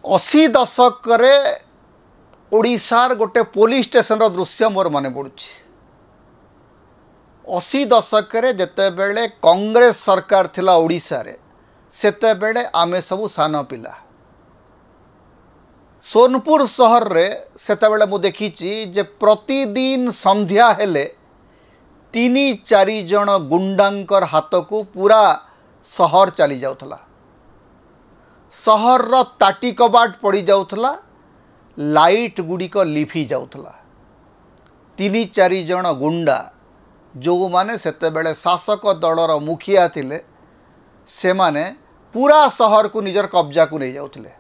80 दशक रे ओडिशार गोटे पुलिस स्टेशन दृश्य मोर मन पड़ुछि। 80 दशक रे जेते बेले कांग्रेस सरकार थिला ओडिशा रे सेते बेले आमे सबु सान पिला। सोनपुर शहर रे सेते बेले मु देखिछि जे प्रतिदिन संध्या हेले 3-4 जन गुंडांकर हाथ को पूरा शहर चली जाउथला। शहर रो ताटी कबाट पड़ी जाउथला, लाइट गुड़िक लिफी जाउथला। 3-4 जन गुंडा जो माने सेते बेले शासक दलर मुखिया थिले से माने पूरा शहर को निजर कब्जा को नहीं जाउथले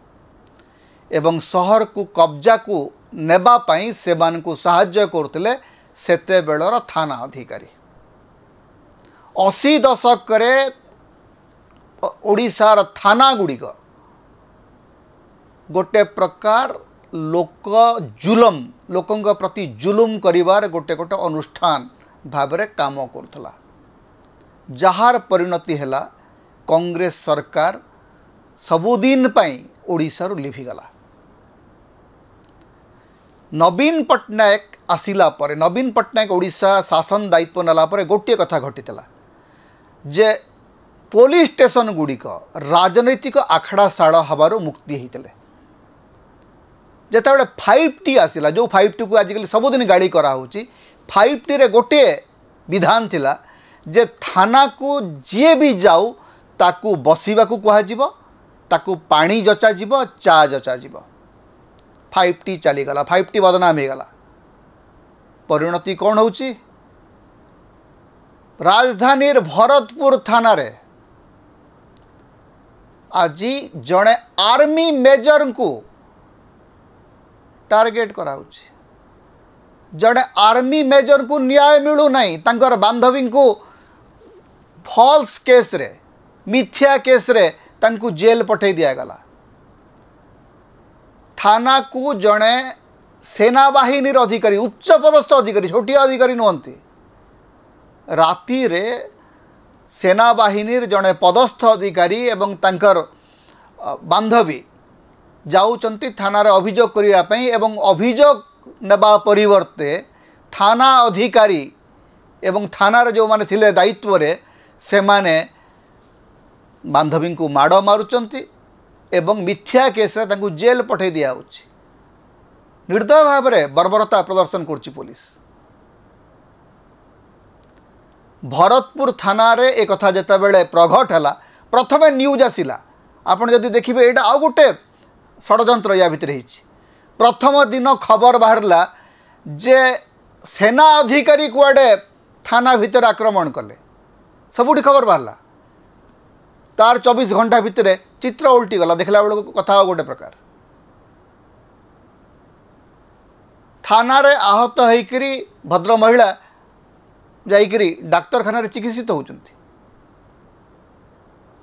एवं शहर को कब्जा को नेबा पई से मान को सहाय्य करथले सेते बेलर थाना अधिकारी। 80 दशक रे ओडिशार थाना गुड़िक गोटे प्रकार लोकों प्रति जुलुम करिवार गोटे गोटे अनुष्ठान भावरे काम करथला, जहार परिणति हैला कांग्रेस सरकार सबुदिन पाई ओडिशा रु लिभिगला। नवीन पट्टनायक आसिला परे, नवीन पट्टनायक ओडिशा शासन दायित्व नेला परे गोटे कथा घटितला जे पुलिस स्टेशन गुड़िक राजनैतिक आखड़ाशाल हबारो मुक्ति होते। जिते 5T आसिला, जो 5T को आजिकल सबुदिन गाड़ी कराऊँगी, 5T रे गोटे विधान थिला जे थाना को जी भी जाऊ ताकू बसवा कहुब, ताकू पानी जचा जीव, चा जचा जीव। 5T चलीगला, 5T बदनाम होगला। परिणति कौन होची? राजधानी भरतपुर थाना रे आज जड़े आर्मी मेजर को टार्गेट कराउछि। जड़े आर्मी मेजर को न्याय मिलू नहीं, तांकर बांधवी को फॉल्स केस रे, मिथ्या केस रे तांकु जेल पठे दिया गला। थाना को जड़े सेना बाहिनी अधिकारी, उच्च पदस्थ अधिकारी, छोटिया अधिकारी नुहंती, राति रे सेना बाहिनी जड़े पदस्थ अधिकारी एवं तांकर बांधवी जाउचंती थाना रे अभियोग करिया पई एवं अभियोग नेबा परिवर्ते थाना अधिकारी एवं थाना रे जो माने थिले दायित्व रे से माने बांधवी को माड़ मारुचंती एवं मिथ्या केस रे तांकु जेल पठे दिया होछि। निर्दय भाव में बर्बरता प्रदर्शन करछि पुलिस। भरतपुर थाना रे एक कथा जेता बेले प्रघट हैला, प्रथमे न्यूज आसिला, आपण जदि देखिबे एटा आ गोटे षडयंत्र या भितर हिछि। प्रथम दिन खबर बाहरला जे सेना अधिकारी कुआडे थाना भितर आक्रमण कले, सबुठी खबर बाहरला। तार 24 घंटा भितर चित्र उल्टी गला, देखला बेल कथा गोटे प्रकार। थाना रे आहत होइकरी भद्र महिला जाइकरी डाक्तरखाना रे चिकित्सित होउचंती।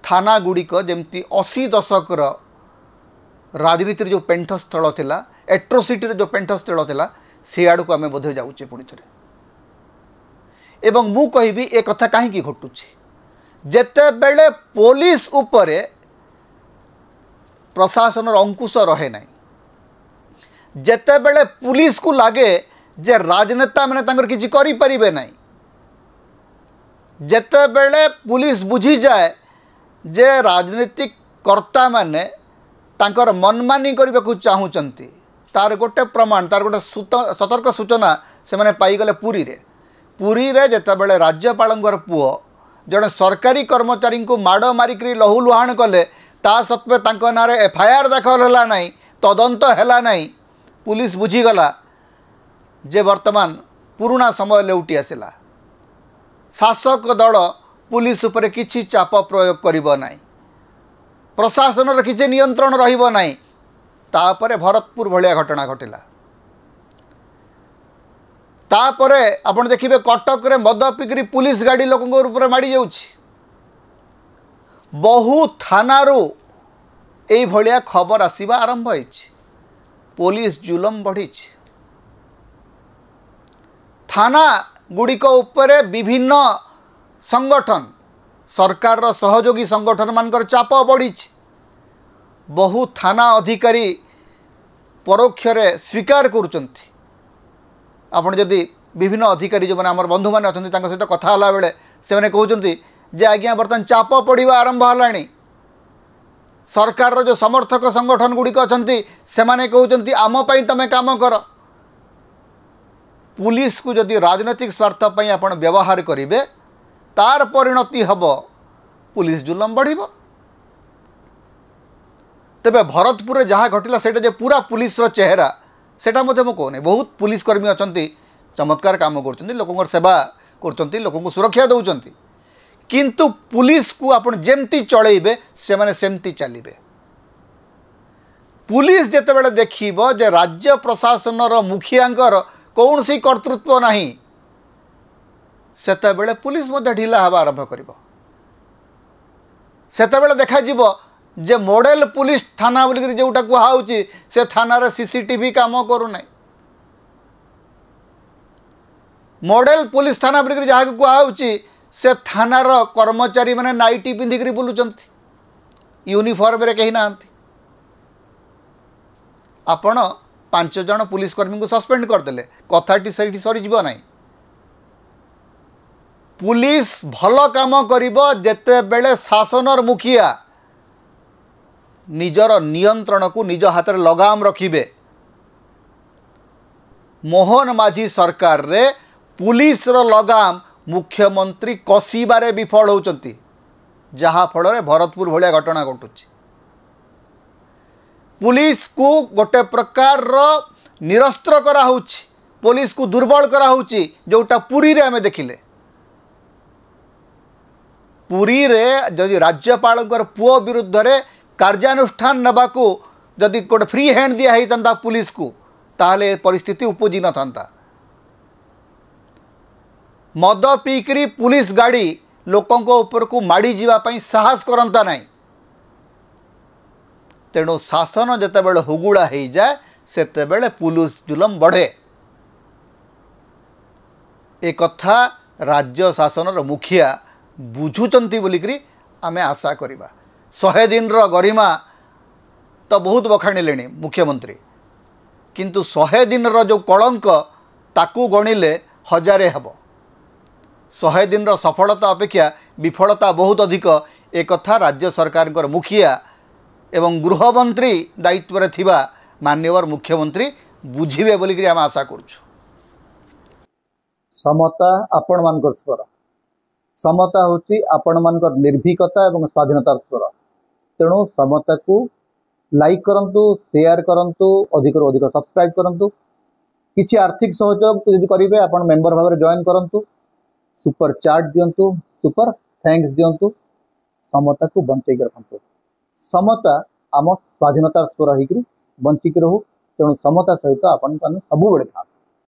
थाना गुड़िक जमती 80 दशक राजनीति जो पेंठस्थल थिला, एट्रोसिटी जो पेंठस्थल थिला, से आड़ को आम बोध जाऊे पुणी थे। एवं मु कहबी ए कथा कहीं घटुची, जेते बेले पुलिस उपरे प्रशासन अंकुश रहे ना, जेते बेले पुलिस को लगे जे राजनेता मैंने तांकर किछि करि परिबे नाही, जेते बेले पुलिस बुझी जाए जे राजनीतिक कर्ता माने तांकर मनमानी करबा को चाहूचंती, तार गोटे प्रमाण, तार गोटे सतर्क सूचना से माने पाईगले पुरी रे जेते बेले राज्यपालंकर पुओ जड़े सरकारी कर्मचारी को माड़ मारिक लहू लुहाण कले, ता सत्वे तांको नारे FIR दाखल हैला नहीं, तदंत हैला नहीं। पुलिस बुझीगला जे वर्तमान पुराना समय लेउटी आसिला, शासक दल पुलिस उपरे किछि चाप प्रयोग करिबो नाही, प्रशासन रे किछि नियंत्रण रहिबो नाही। तापरे भरतपुर भलिया घटना घटिला। तापरे आपण देखिबे कटक रे मद पिकरी पुलिस गाड़ी लोकंक ऊपर माड़ी जाउछि। बहु थानारू एई भलिया खबर आसीबा आरंभ होइछि। पुलिस जुलम बढ़ी। थाना गुड़िक उपरे विभिन्न संगठन, सरकार सहयोगी संगठन मानकर चाप बढ़ी। बहु थाना अधिकारी परोक्ष स्वीकार करुँच आपण जदि विभिन्न अधिकारी जो मैंने आम बंधु मैंने अच्छा सहित कथा बेले से कहते जे आज्ञा बर्तमान चाप पड़ा आरंभ है सरकार जो समर्थक संगठन गुड़िक अच्छा से कहते आमपाई तुम काम कर पुलिस को जदि राजनैतिक स्वार्थपाई आप व्यवहार करेंगे तार परिणति हम पुलिस जुलम बढ़ तेबे भरतपुर जहाँ घटला से पूरा पुलिस चेहरा सेटा मुझे कहूनी बहुत पुलिसकर्मी अच्छा चमत्कार काम कर लोक सेवा कर लोक सुरक्षा दौरान किंतु पुलिस को आप जमती चलैबे से माने सेमती चलिबे पुलिस जेतेबेले देखिबो जे राज्य प्रशासन मुखियांकर कौन सी कर्तृत्व नहीं सेतेबेले पुलिस मध्य ढिला हवा आरंभ करिबो सेतेबेले देखा जिवो जे मॉडल पुलिस थाना बोलिक जोटा कहुच्छी से थाना सीसीटीवी काम करूना मॉडल पुलिस थाना बोलिक जहाँ कहुच्छी से थानार कर्मचारी मैंने नाइटी पिंधिक बुलूंट यूनिफॉर्म रे कहीं ना आपण 5 जन पुलिसकर्मी को सस्पेंड करदे कथाटी सही सरीज ना पुलिस भल काम करिबो जेते बेले शासनर मुखिया निजर नियंत्रण को निज हाथ में लगाम रखिबे मोहन माझी सरकार रे पुलिस रो लगाम मुख्यमंत्री कसिबारे विफल होउचंती जहाँ फल भरतपुर भाया घटना घटुची पुलिस को गोटे प्रकार निरस्त्र करा होउची पुलिस को दुर्बल करा होउची जोटा पुरी रे हमें देखिले पुरी रे जदि राज्यपाल पुओ विरुद्ध रे कार्यानुष्ठान नबाकू जदि गोटे फ्री हैंड दिया होता पुलिस को ताहले परिस्थिति उपजी न था मद पीकरी पुलिस गाड़ी लोकों ऊपर को माड़ी जीवाई साहस करता नहीं तेणु शासन जितेबाला हुगुड़ा हो जाए सेतेबेले पुलिस जुलम बढ़े एक कथा राज्य शासन मुखिया बुझुचंती बोलिकरी आमे आशा करिबा 100 दिन गरिमा तो बहुत बखाणिले मुख्यमंत्री किंतु 100 दिन जो कलंक ताकू गणिले हजारे हब 100 दिन सफलता अपेक्षा विफलता बहुत अधिक एक कथा राज्य सरकार मुखिया एवं गृहमंत्री दायित्व रे थिबा माननीय मुख्यमंत्री बुझिबे बोलिकरी आम आशा करूछु समता आपण मानकर स्वर समता होची आपण मानकर निर्भीकता एवं स्वाधीनतार स्वर तेणु समता को लाइक करंतु शेयर करंतु अधिक अधिक सब्सक्राइब करंतु किछि आर्थिक सहयोग यदि करिवे आपण मेंबर भाव में जॉइन करंतु सुपर चार्ट दियंतु सुपर थैंक्स दियंतु समता को बंचै रखंतु समता आम स्वाधीनतार स्वर होकर बंचिक रहू तेणु समता सहित आपण सब बेले था।